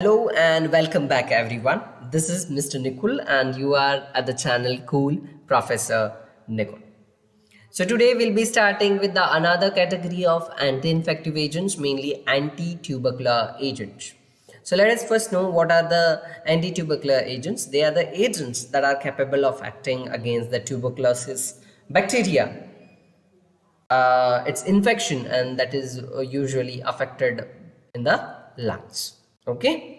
Hello and welcome back, everyone. This is Mr. Nikul, and you are at the channel Cool Professor Nikul. So today we'll be starting with the another category of anti-infective agents, mainly anti-tubercular agents. So let us first know what are the anti-tubercular agents. They are the agents that are capable of acting against the tuberculosis bacteria, its infection, and that is usually affected in the lungs. Okay.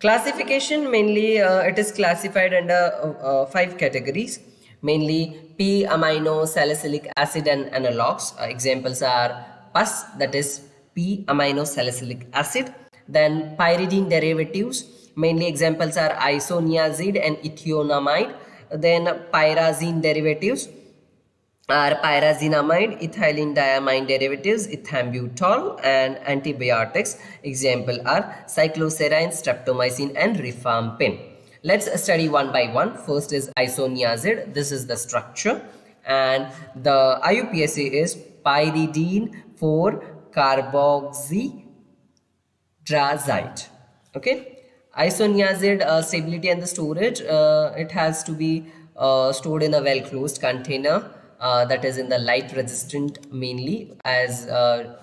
Classification, mainly it is classified under five categories, mainly P amino salicylic acid and analogs. Examples are pus, that is P amino salicylic acid. Then pyridine derivatives, mainly examples are isoniazid and ethionamide. Then pyrazine derivatives are pyrazinamide, ethylene diamine derivatives, ethambutol, and antibiotics. Example are cycloserine, streptomycin, and rifampin. Let's study one by one. First is isoniazid. This is the structure, and the IUPAC is pyridine 4 carboxy trazide. Okay. Isoniazid stability and the storage, it has to be stored in a well closed container, that is in the light resistant, mainly as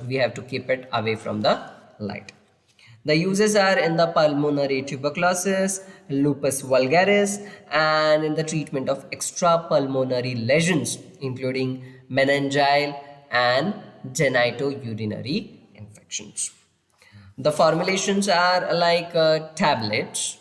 we have to keep it away from the light. The uses are in the pulmonary tuberculosis, lupus vulgaris, and in the treatment of extrapulmonary lesions, including meningeal and genitourinary infections. The formulations are like tablets,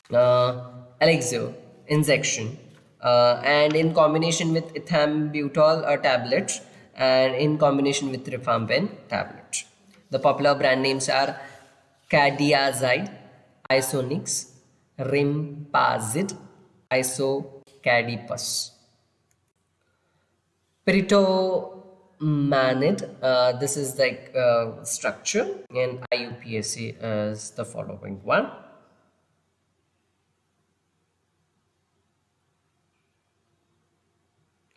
elixir, injection, and in combination with ethambutol tablets, and in combination with rifampin tablets. The popular brand names are Cadiazide, Isonix, Rimpazid, Isocadipus. Pyritomanid, this is like structure, and IUPAC is the following one.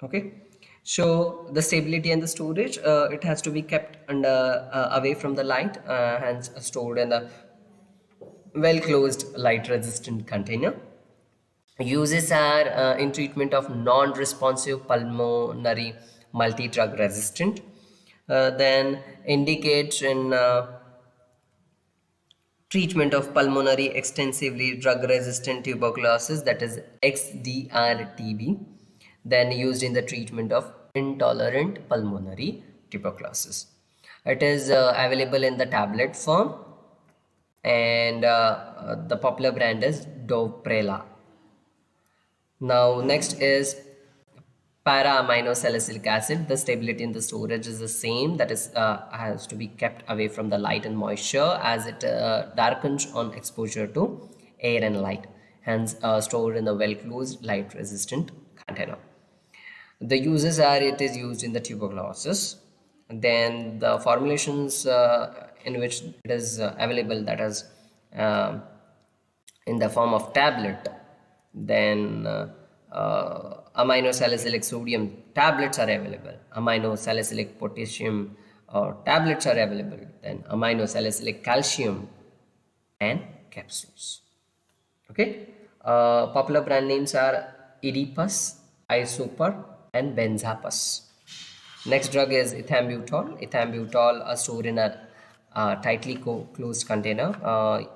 Okay, so the stability and the storage, it has to be kept under away from the light, hence stored in a well closed light resistant container. Uses are in treatment of non-responsive pulmonary multi-drug resistant. Then indicates in treatment of pulmonary extensively drug resistant tuberculosis, that is XDR-TB. Then used in the treatment of intolerant pulmonary tuberculosis. It is available in the tablet form, and the popular brand is Doprela. Now next is para-aminosalicylic acid. The stability in the storage is the same, that is has to be kept away from the light and moisture, as it darkens on exposure to air and light, hence stored in a well closed light resistant container. The uses are, it is used in the tuberculosis. Then the formulations in which it is available, that is in the form of tablet. Then aminosalicylic sodium tablets are available, aminosalicylic potassium tablets are available, then aminosalicylic calcium and capsules. Okay. Popular brand names are Oedipus, Isopar, and Benzapus. Next drug is ethambutol. Ethambutol are stored in a tightly closed container,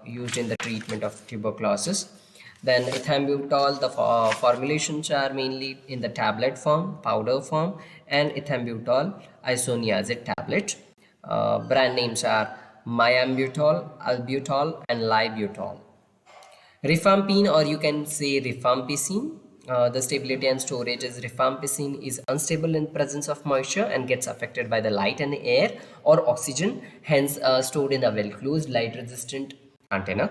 used in the treatment of tuberculosis. Then ethambutol, the formulations are mainly in the tablet form, powder form, and ethambutol isoniazid tablet. Brand names are myambutol, albutol, and libutol. Rifampin, or you can say rifampicin. The stability and storage is rifampicin is unstable in presence of moisture and gets affected by the light and air or oxygen, hence stored in a well closed light resistant container.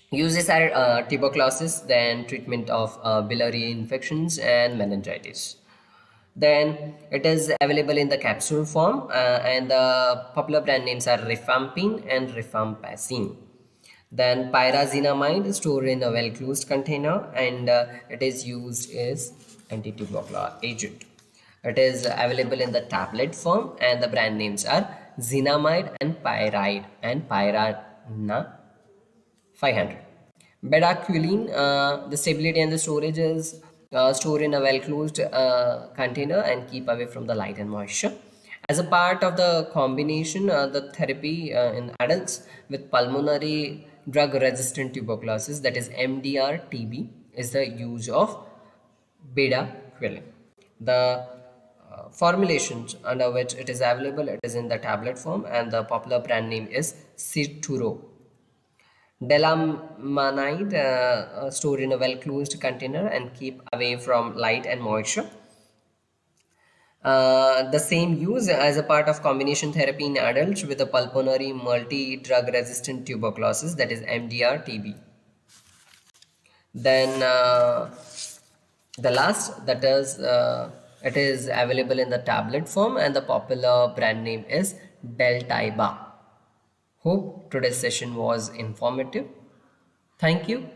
Uses are tuberculosis, then treatment of biliary infections and meningitis. Then it is available in the capsule form, and the popular brand names are rifampin and rifampicin. Then pyrazinamide is stored in a well closed container, and it is used as anti-tubercular agent. It is available in the tablet form, and the brand names are zinamide and pyride and pyrana 500. Bedaquiline, the stability and the storage is stored in a well-closed container and keep away from the light and moisture. As a part of the combination, the therapy in adults with pulmonary drug-resistant tuberculosis, that is MDR-TB, is the use of bedaquiline. The formulations under which it is available, it is in the tablet form, and the popular brand name is Cituro. Delamanide stored in a well-closed container and keep away from light and moisture. The same use as a part of combination therapy in adults with a pulmonary multi-drug resistant tuberculosis, that is MDR-TB. Then the last, that is it is available in the tablet form and the popular brand name is Deltiba. Hope today's session was informative. Thank you.